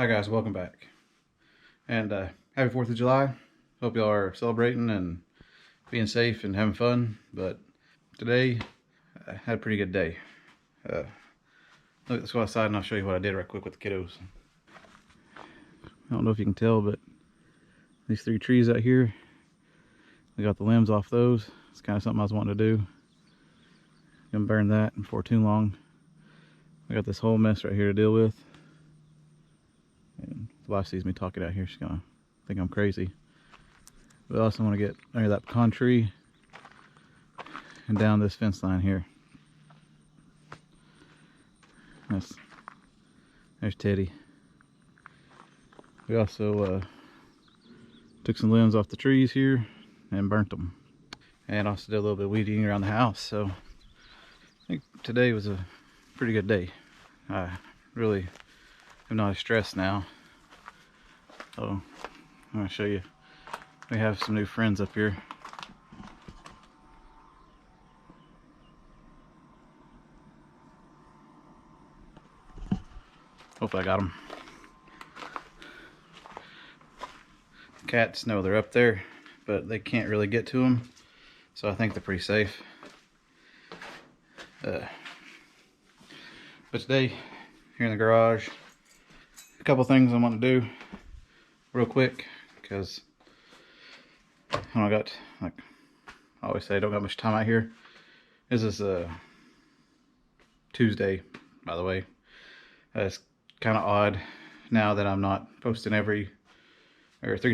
Hi guys, welcome back. And happy 4th of July. Hope y'all are celebrating and being safe and having fun. But today, I had a pretty good day. Let's go outside and I'll show you what I did right quick with the kiddos. I don't know if you can tell, but these 3 trees out here, we got the limbs off those. It's kind of something I was wanting to do. Gonna burn that before too long. I got this whole mess right here to deal with. And if the wife sees me talking out here, she's gonna think I'm crazy. But I also want to get under that pecan tree and down this fence line here. There's Teddy. We also took some limbs off the trees here and burnt them. And also did a little bit of weed eating around the house. So I think today was a pretty good day. I really am not as stressed now. So I'm going to show you. We have some new friends up here. Hopefully I got them. The cats know they're up there, but they can't really get to them. So I think they're pretty safe. But today, here in the garage, a couple things I want to do real quick, because I got, like I always say, I don't got much time out here. This is Tuesday, by the way. It's kind of odd now that I'm not posting 3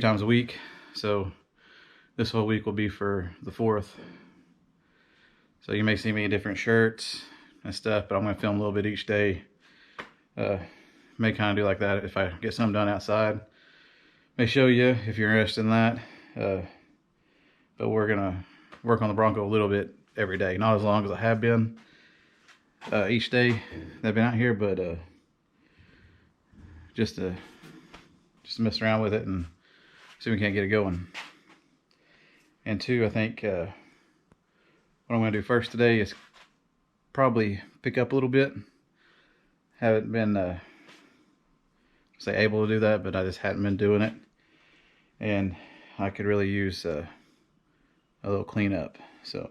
times a week. So this whole week will be for the 4th. So you may see me in different shirts and stuff, but I'm going to film a little bit each day. May kind of do like that if I get something done outside. May show you if you're interested in that. But we're going to work on the Bronco a little bit every day. Not as long as I have been each day that I've been out here, but just to mess around with it and see if we can't get it going. And 2, I think what I'm going to do first today is probably pick up a little bit. Haven't been able to do that, but I just hadn't been doing it, and I could really use a little cleanup. So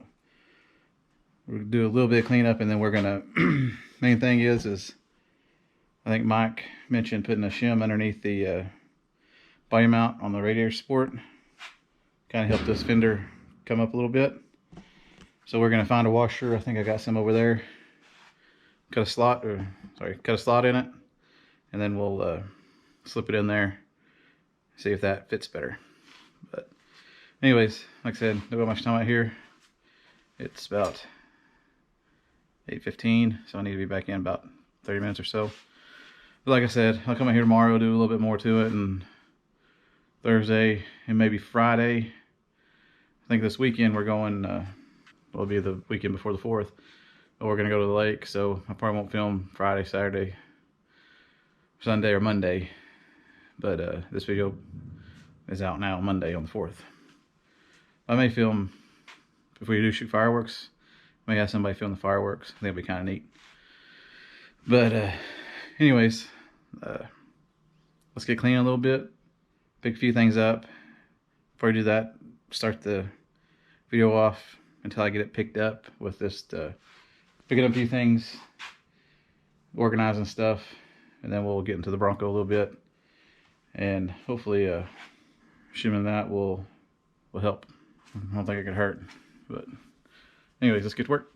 we'll do a little bit of cleanup, and then we're gonna main thing is I think Mike mentioned putting a shim underneath the body mount on the radiator support. Kind of help this fender come up a little bit. So we're gonna find a washer. I think I got some over there. Cut a slot in it, and then we'll slip it in there, see if that fits better. But anyways, like I said, don't got much time out here. It's about 8:15, so I need to be back in about 30 minutes or so. But like I said, I'll come out here tomorrow, do a little bit more to it, and Thursday and maybe Friday. I think this weekend we're going, it'll be the weekend before the 4th, but we're gonna go to the lake, so I probably won't film Friday, Saturday, Sunday, or Monday. But this video is out now Monday on the 4th. I may film, if we do shoot fireworks, I may have somebody film the fireworks. I think it'll be kind of neat. But anyways, let's get clean a little bit, pick a few things up. Before I do that, start the video off until I get it picked up with this, picking up a few things, organizing stuff, and then we'll get into the Bronco a little bit, and hopefully shimming that will help. I don't think it could hurt. But anyways, let's get to work.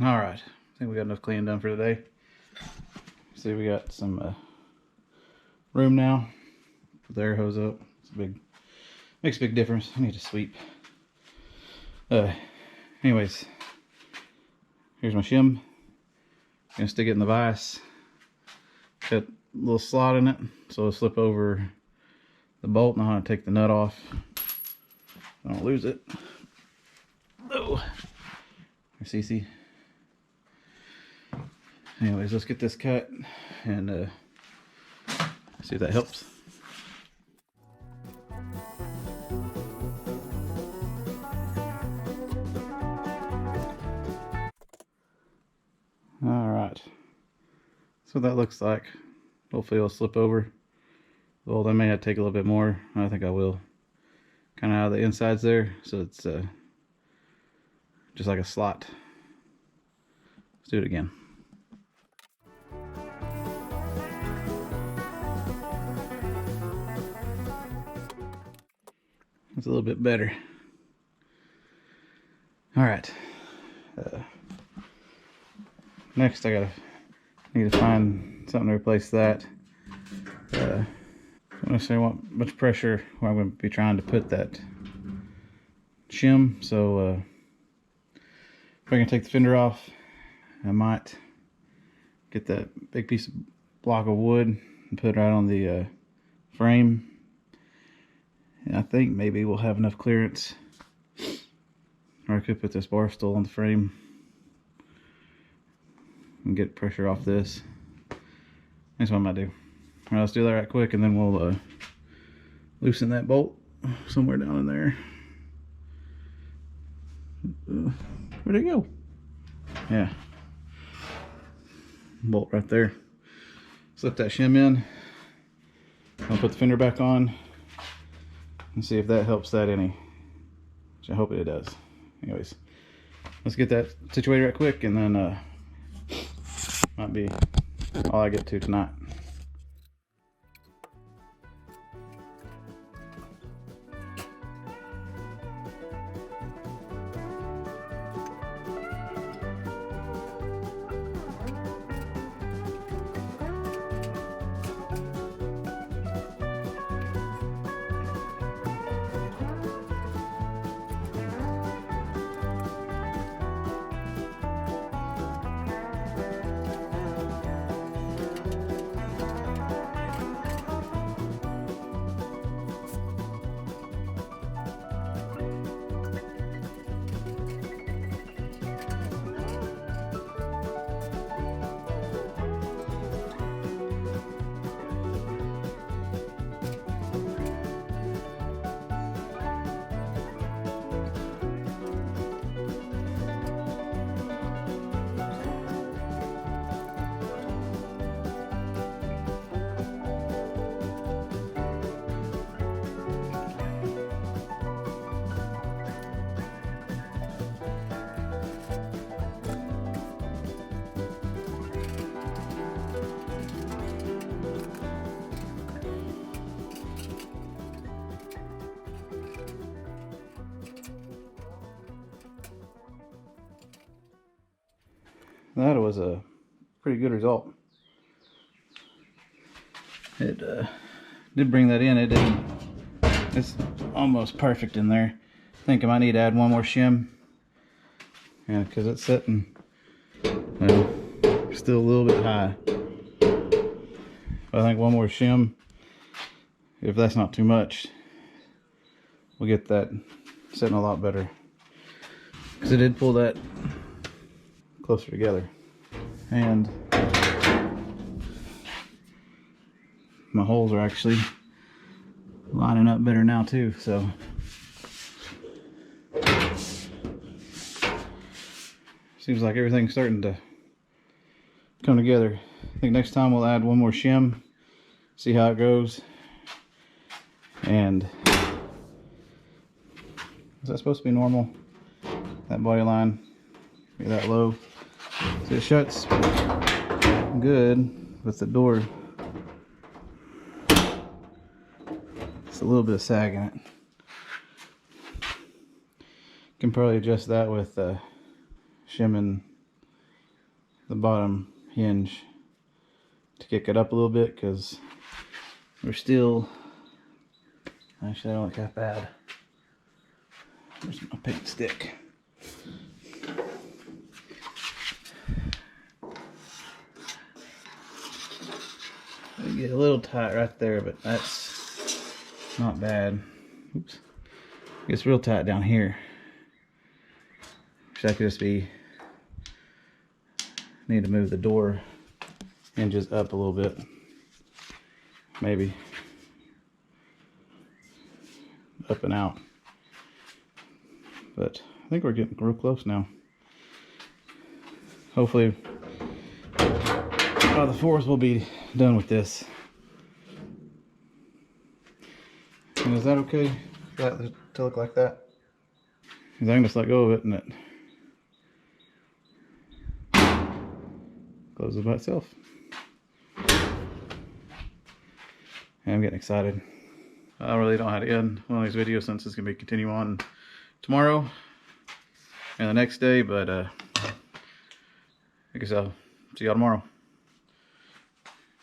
All right, I think we got enough cleaning done for today. See, we got some room now. Put the air hose up. It's makes a big difference. I need to sweep. Anyways, here's my shim. Gonna stick it in the vise. Got a little slot in it, so it'll slip over the bolt. Now I'm gonna take the nut off. I don't lose it. Oh, there's Cece. Anyways, let's get this cut and see if that helps. Alright, so that looks like. Hopefully it'll slip over. Well, I may have to take a little bit more. I think I will. Kind of how the inside's there, so it's just like a slot. Let's do it again. That's a little bit better. Alright. Next I need to find something to replace that. I don't necessarily want much pressure where I'm going to be trying to put that shim, so if I can take the fender off, I might get that big piece of block of wood and put it right on the frame. And I think maybe we'll have enough clearance, or I could put this bar stool on the frame and get pressure off this. That's what I might do. All right, let's do that right quick, and then we'll loosen that bolt somewhere down in there. Where'd it go? Yeah, bolt right there. Slip that shim in. I'll put the fender back on and see if that helps that any, which I hope it does. Anyways, let's get that situated right quick, and then might be all I get to tonight. That was a pretty good result. It did bring that in. It didn't. It's almost perfect in there. I think I might need to add one more shim, and because it's sitting still a little bit high. I think one more shim, if that's not too much, we'll get that sitting a lot better, because it did pull that closer together. And my holes are actually lining up better now too, so seems like everything's starting to come together. I think next time we'll add one more shim, see how it goes. And is that supposed to be normal? That body line be that low? So it shuts good with the door. It's a little bit of sag in it. Can probably adjust that with shimming the bottom hinge to kick it up a little bit, because we're still, actually I don't look that bad. Where's my paint stick? We get a little tight right there, but that's not bad. Oops. It gets real tight down here. Wish I could just be, need to move the door hinges up a little bit. Maybe up and out. But I think we're getting real close now. Hopefully by the 4th we'll be done with this. And is that okay for that to look like that? Because I can just let go of it and it closes by itself. And I'm getting excited. I really don't know how to end one of these videos, since it's going to be continue on tomorrow and the next day, but I guess I'll see y'all tomorrow.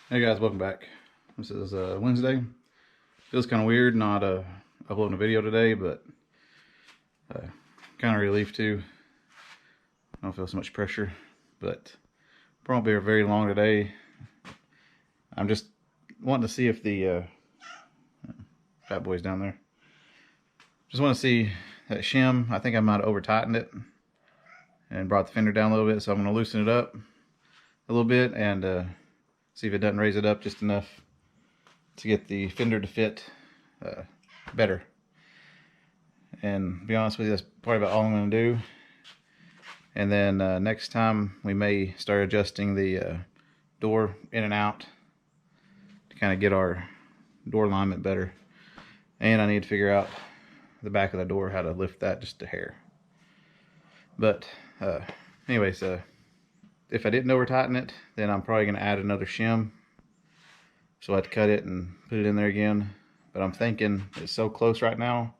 Hey guys, welcome back. This is Wednesday. Feels kind of weird not uploading a video today, but kind of relief too. I don't feel so much pressure, but probably be very long today. I'm just wanting to see if the fat boy's down there. Just want to see that shim. I think I might have over tightened it and brought the fender down a little bit, so I'm going to loosen it up a little bit and see if it doesn't raise it up just enough to get the fender to fit better. And to be honest with you, that's probably about all I'm going to do. And then next time we may start adjusting the door in and out to kind of get our door alignment better. And I need to figure out the back of the door, how to lift that just a hair. But anyways, if I didn't over tighten it, then I'm probably going to add another shim. So I have to cut it and put it in there again. But I'm thinking it's so close right now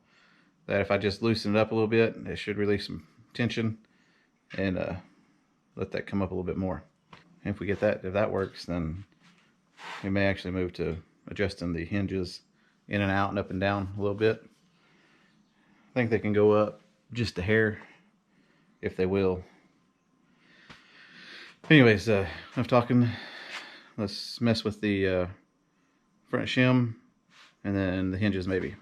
that if I just loosen it up a little bit, it should release some tension and let that come up a little bit more. And if we get that, if that works, then we may actually move to adjusting the hinges in and out and up and down a little bit. I think they can go up just a hair if they will. Anyways, enough talking. Let's mess with the front shim and then the hinges maybe.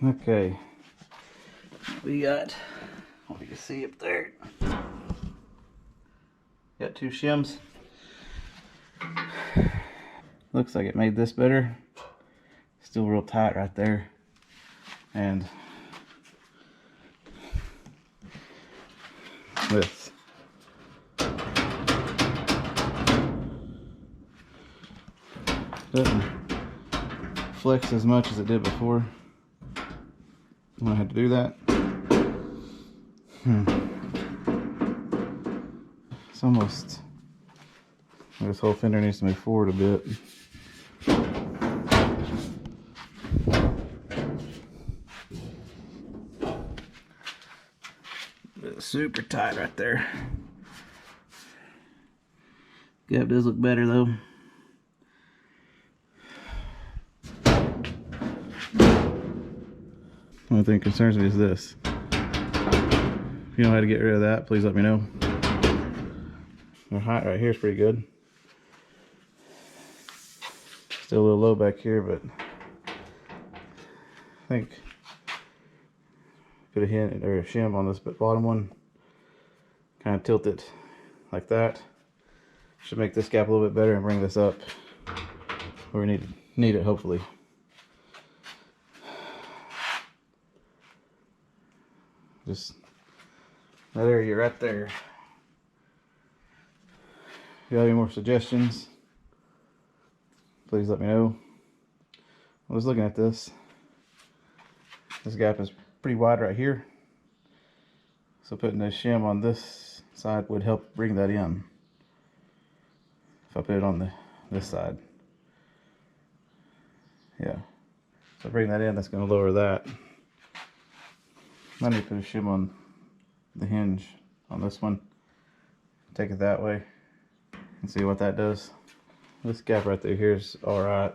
Okay, we got what you can see up there. got 2 shims. Looks like it made this better. Still real tight right there. And this. Doesn't flex as much as it did before when I had to do that. It's almost, this whole fender needs to move forward a bit. It's super tight right there. Gap does look better though. Only thing that concerns me is this. If you know how to get rid of that, please let me know. The height right here is pretty good. Still a little low back here, but I think put a hint or a shim on this bottom one. Kind of tilt it like that. Should make this gap a little bit better and bring this up where we need it hopefully. Just that area right there. If you have any more suggestions, please let me know. I was looking at this. This gap is pretty wide right here. So putting a shim on this side would help bring that in. If I put it on this side. Yeah. So bring that in, that's going to lower that. I need to put a shim on the hinge on this one. Take it that way and see what that does. This gap right there here is alright.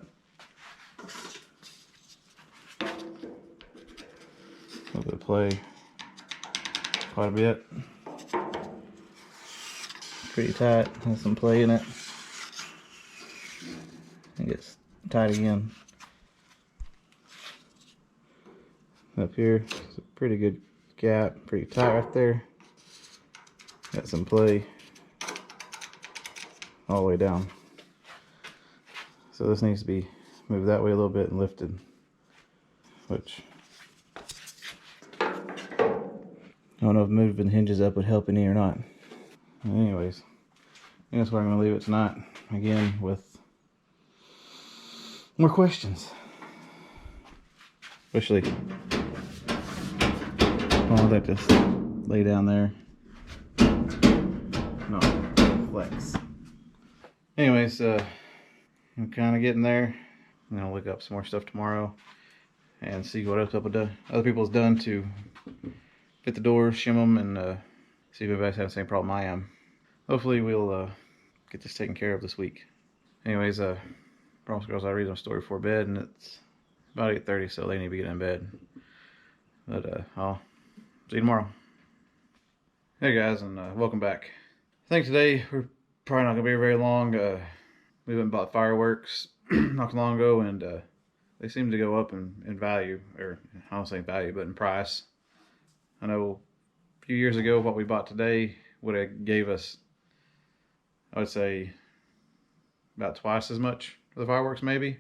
A little bit of play, quite a bit. Pretty tight, has some play in it. It gets tight again. Up here, it's a pretty good gap, pretty tight right there. Got some play all the way down. So this needs to be moved that way a little bit and lifted, which I don't know if moving the hinges up would help any or not. Anyways, I think that's where I'm going to leave it tonight. Again, with more questions. Especially, oh, that just lay down there. No, flex. Anyways, I'm kind of getting there. I'm going to look up some more stuff tomorrow and see what else other people has done to fit the doors, shim them, and see if anybody's having the same problem I am. Hopefully we'll get this taken care of this week. Anyways, promise girls I'll read them a story before bed, and it's about 8:30, so they need to be getting in bed. But I'll see you tomorrow. Hey guys, and welcome back. I think today we're probably not going to be very long. We went and bought fireworks not too long ago, and they seem to go up in value, or I don't say value, but in price. I know a few years ago what we bought today would have gave us, I would say, about twice as much for the fireworks, maybe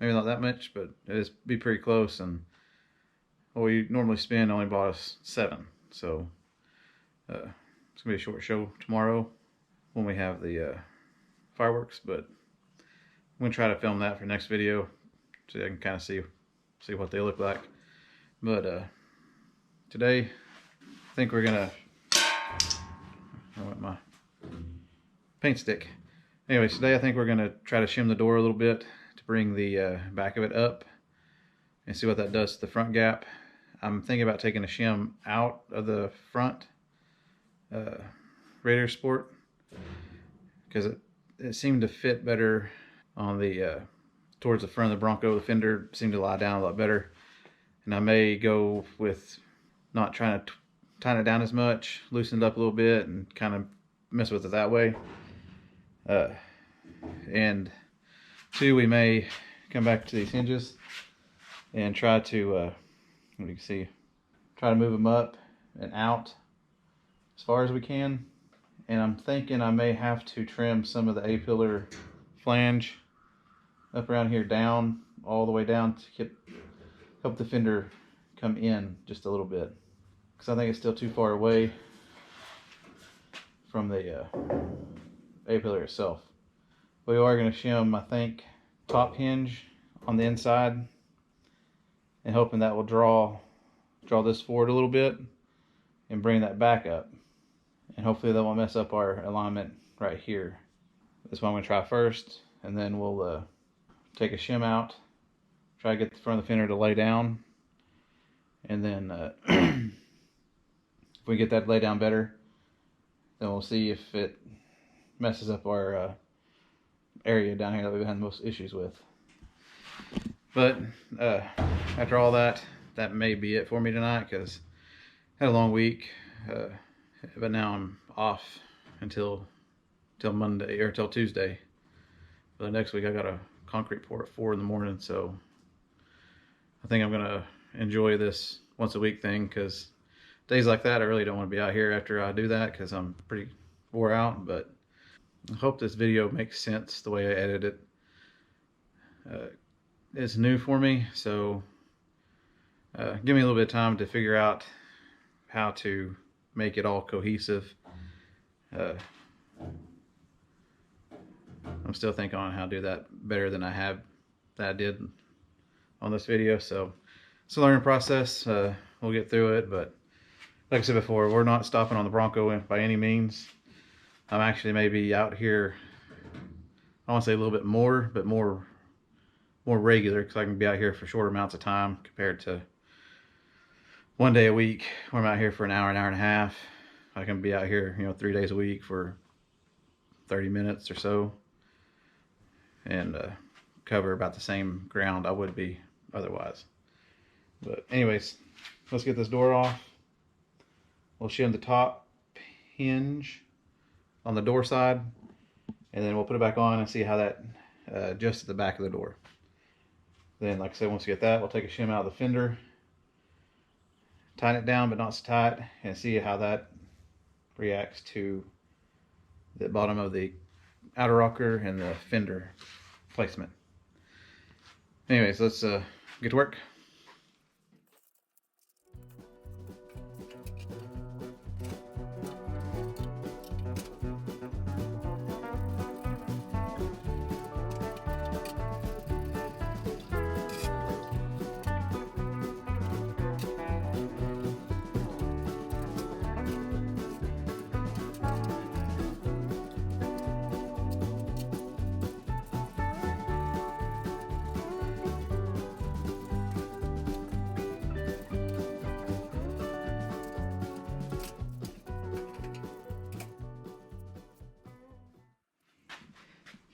not that much, but it'd be pretty close. And what we normally spend only bought us 7, so it's gonna be a short show tomorrow when we have the fireworks, but I'm gonna try to film that for next video so I can kind of see what they look like. But today I think we're gonna, I want my paint stick. Anyways, today I think we're gonna try to shim the door a little bit to bring the back of it up and see what that does to the front gap. I'm thinking about taking a shim out of the front radiator support because it seemed to fit better on the towards the front of the Bronco. The fender seemed to lie down a lot better, and I may go with not trying to tighten it down as much, loosen it up a little bit, and kind of mess with it that way. And 2, we may come back to these hinges and try to you can see, try to move them up and out as far as we can, and I'm thinking I may have to trim some of the A-pillar flange up around here down, all the way down to help the fender come in just a little bit, because I think it's still too far away from the A-pillar itself. We are going to shim, I think, top hinge on the inside, and hoping that will draw this forward a little bit and bring that back up, and hopefully that won't mess up our alignment right here. That's what I'm going to try first, and then we'll take a shim out, try to get the front of the fender to lay down, and then if we get that lay down better, then we'll see if it messes up our area down here that we've had the most issues with. But after all that, that may be it for me tonight, because I had a long week, but now I'm off until Monday, or till Tuesday. But the next week I got a concrete pour at 4 in the morning, so I think I'm gonna enjoy this once a week thing, because days like that I really don't want to be out here after I do that, because I'm pretty wore out. But I hope this video makes sense the way I edit it. It's new for me, so give me a little bit of time to figure out how to make it all cohesive. I'm still thinking on how to do that better than I did on this video, so it's a learning process. We'll get through it, but like I said before, we're not stopping on the Bronco by any means. I'm actually maybe out here, I want to say a little bit more, but more regular, because I can be out here for shorter amounts of time compared to one day a week where I'm out here for an hour and a half. I can be out here, 3 days a week for 30 minutes or so, and cover about the same ground I would be otherwise. But anyways, let's get this door off. We'll shim the top hinge on the door side, and then we'll put it back on and see how that adjusts at the back of the door. Then, like I said, once we get that, we'll take a shim out of the fender, tighten it down but not so tight, and see how that reacts to the bottom of the outer rocker and the fender placement. Anyways, let's get to work.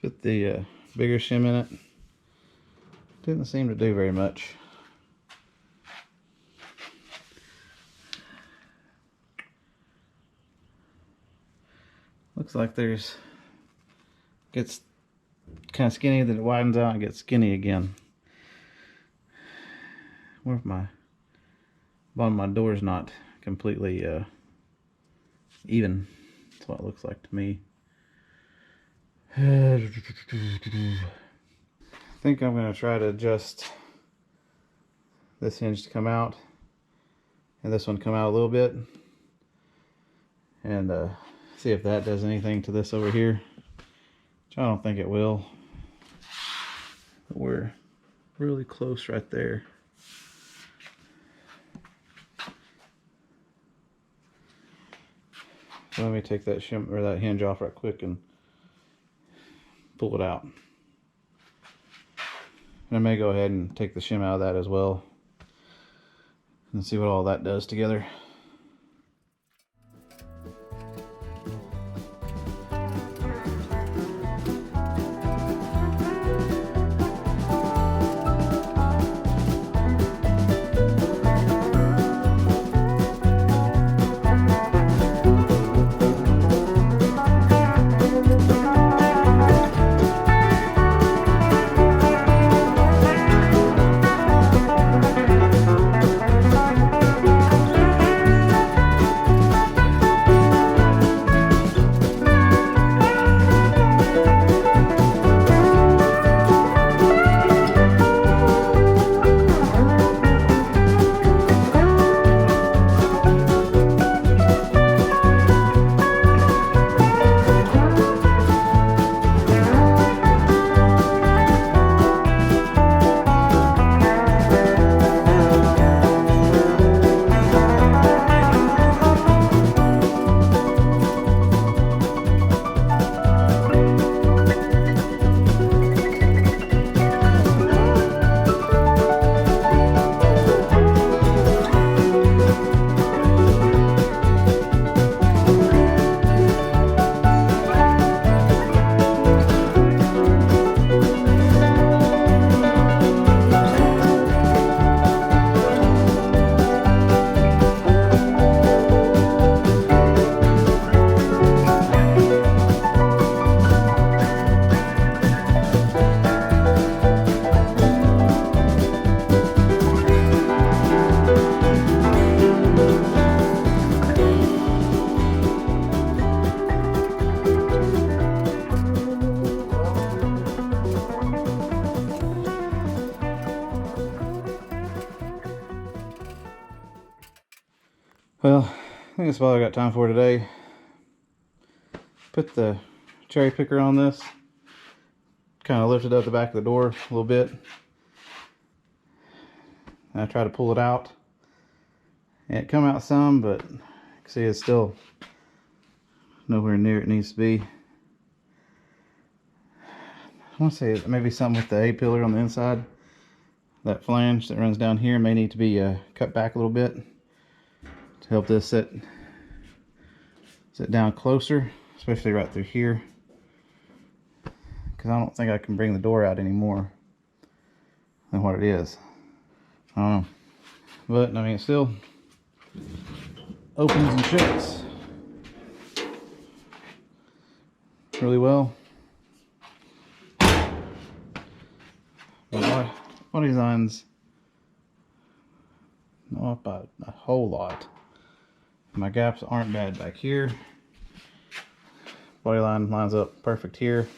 Put the bigger shim in it. Didn't seem to do very much. Looks like gets kind of skinny, then it widens out and gets skinny again. Where my bottom of my door is not completely even. That's what it looks like to me. I think I'm going to try to adjust this hinge to come out and this one come out a little bit, and see if that does anything to this over here, which I don't think it will. But we're really close right there. So let me take that shim or that hinge off right quick and pull it out. And I may go ahead and take the shim out of that as well and see what all that does together. Well, I think that's all I got time for today. Put the cherry picker on this. Kind of lifted up the back of the door a little bit. And I try to pull it out. And it come out some, but you can see it's still nowhere near it needs to be. I want to say maybe something with the A-pillar on the inside. That flange that runs down here may need to be cut back a little bit to help this sit down closer, especially right through here, because I don't think I can bring the door out any more than what it is. I don't know, but I mean it still opens and shuts really well. But body designs not by a whole lot. My gaps aren't bad back here. Body line lines up perfect here,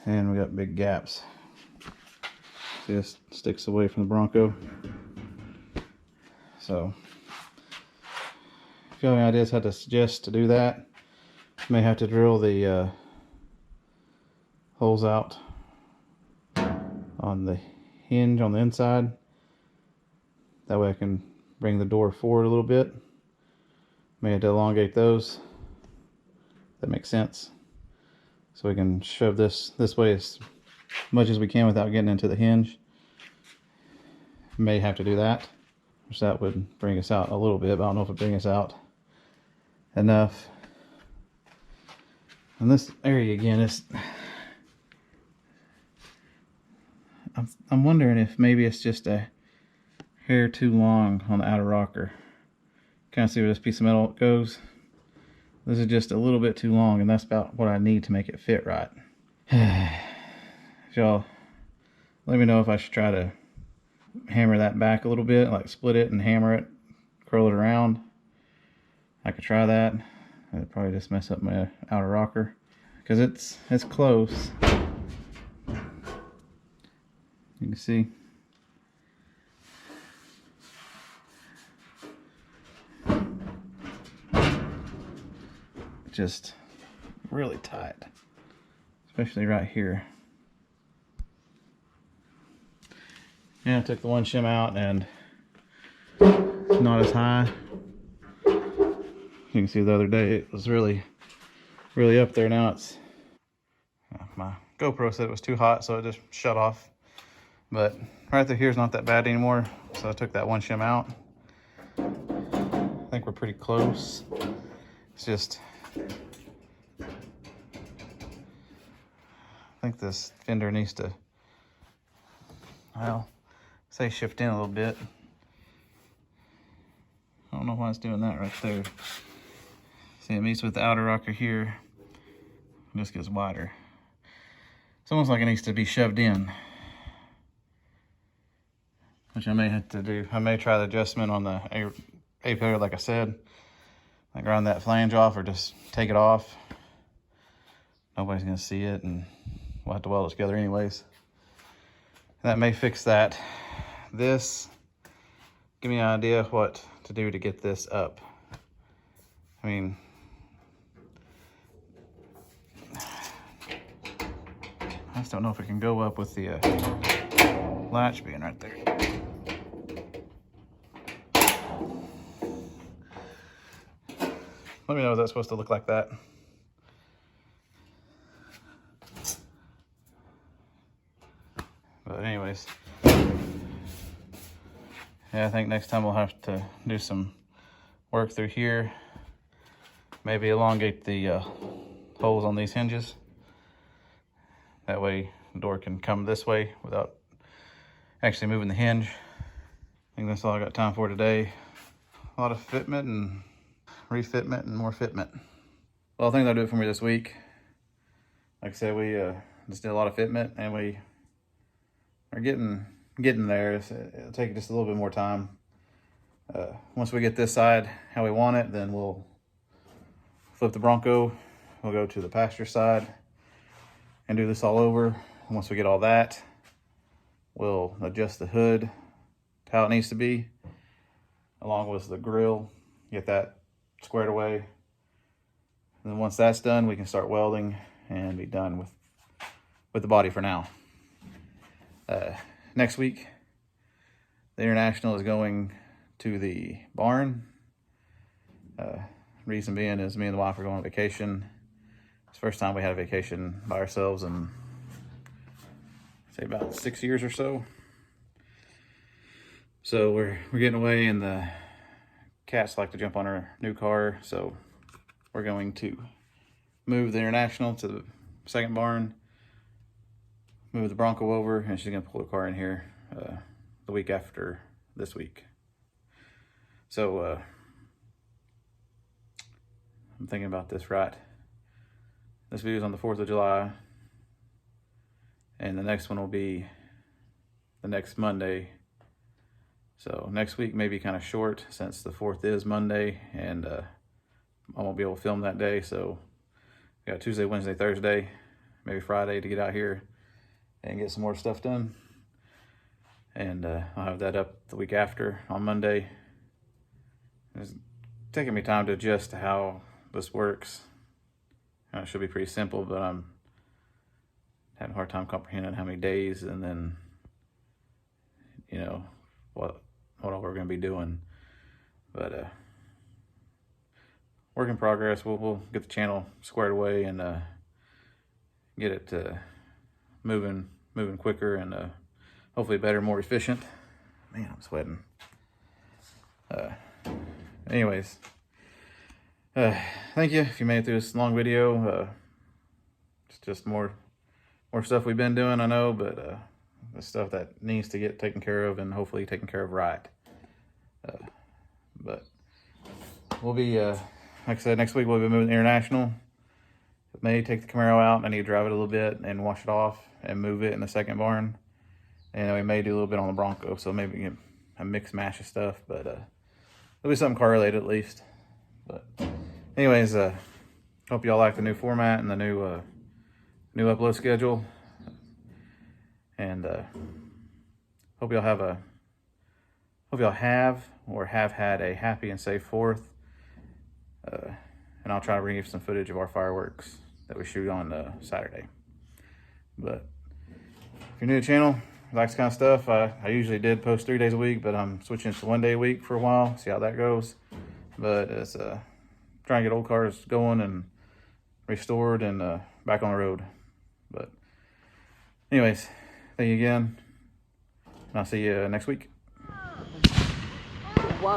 and we got big gaps. See, this sticks away from the Bronco. So if you have any ideas how to suggest to do that, you may have to drill the holes out on the hinge on the inside. That way I can bring the door forward a little bit. May have to elongate those. That makes sense. So we can shove this way as much as we can without getting into the hinge. May have to do that, which that would bring us out a little bit, but I don't know if it brings us out enough. And this area again is, I'm wondering if maybe it's just a hair too long on the outer rocker. Kind of see where this piece of metal goes. This is just a little bit too long, and that's about what I need to make it fit right. Y'all, let me know if I should try to hammer that back a little bit, like split it and hammer it, curl it around. I could try that. It'd probably just mess up my outer rocker, because it's close. You can see. Just really tight, especially right here. Yeah, I took the one shim out and it's not as high. You can see the other day it was really up there. Now it's, my GoPro said it was too hot, so it just shut off. But right through here is not that bad anymore, so I took that one shim out. I think we're pretty close. It's just, I think this fender needs to, well, say shift in a little bit. I don't know why it's doing that right there. See, it meets with the outer rocker here. It just gets wider. It's almost like it needs to be shoved in, which I may have to do. I may try the adjustment on the A-pillar, like I said. Like grind that flange off or just take it off. Nobody's gonna see it, and we'll have to weld it together anyways. That may fix that. This, give me an idea of what to do to get this up. I mean, I just don't know if it can go up with the latch being right there. Let me know if that's supposed to look like that. But anyways, yeah, I think next time we'll have to do some work through here. Maybe elongate the holes on these hinges. That way the door can come this way without actually moving the hinge. I think that's all I got time for today. A lot of fitment and refitment and more fitment. Well, I think that'll do it for me this week. Like I said, we just did a lot of fitment, and we are getting there. It'll take just a little bit more time. Once we get this side how we want it, then we'll flip the Bronco. We'll go to the pasture side and do this all over. And once we get all that, we'll adjust the hood to how it needs to be. along with the grill, get that squared away. And then once that's done, we can start welding and be done with the body for now. Next week, the International is going to the barn. Reason being is me and the wife are going on vacation. It's the first time we had a vacation by ourselves in, say, about 6 years or so. So we're getting away, and the cats like to jump on our new car. So we're going to move the International to the second barn, move the Bronco over, and she's gonna pull the car in here the week after this week. So I'm thinking about this right. This video is on the 4th of July, and the next one will be the next Monday. So next week may be kind of short since the 4th is Monday, and I won't be able to film that day. So we got Tuesday, Wednesday, Thursday, maybe Friday to get out here and get some more stuff done. And I'll have that up the week after on Monday. It's taking me time to adjust to how this works. It should be pretty simple, but I'm having a hard time comprehending how many days and then, you know, what all we're going to be doing. But work in progress. We'll get the channel squared away and get it moving quicker and hopefully better, more efficient. Man, I'm sweating. Anyways, thank you if you made it through this long video. It's just more stuff we've been doing, I know, but the stuff that needs to get taken care of and hopefully taken care of right. But we'll be, like I said, next week we'll be moving the International. It may take the Camaro out. I need to drive it a little bit and wash it off and move it in the second barn. And we may do a little bit on the Bronco, so maybe get a mix mash of stuff, but there'll be something car related at least. But anyways, hope y'all like the new format and the new upload schedule. And hope y'all have or have had a happy and safe 4th. And I'll try to bring you some footage of our fireworks that we shoot on Saturday. But if you're new to the channel, like this kind of stuff, I usually did post 3 days a week, but I'm switching to 1 day a week for a while, see how that goes. But it's trying to get old cars going and restored and back on the road. But anyways, thank you again, and I'll see you next week. Wow.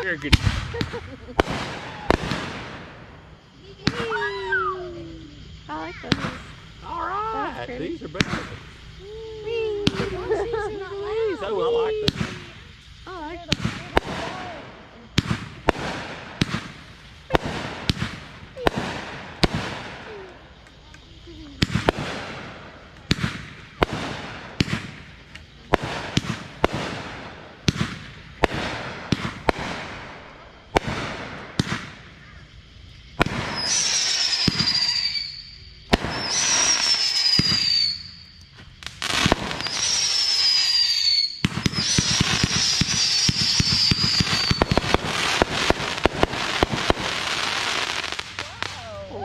Here, good. I like those. All right, these are better. Whee! Oh, I like them. I like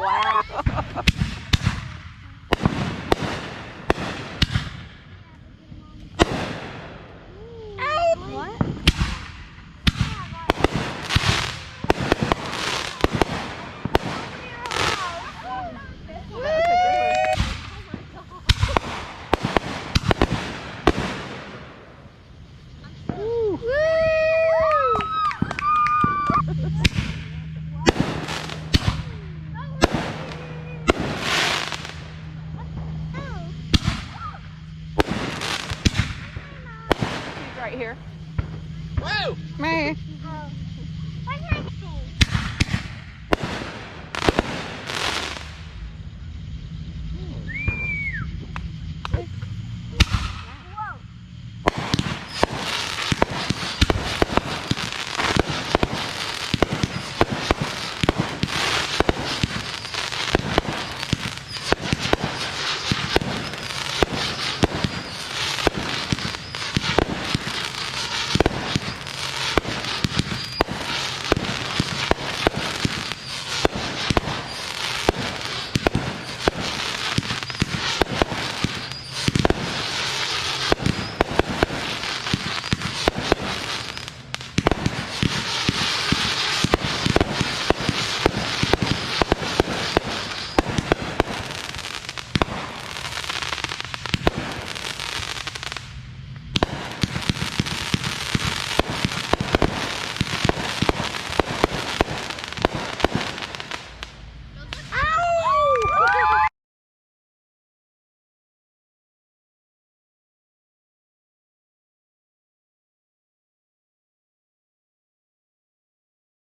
wow. What? He's right here. Whoa! Me.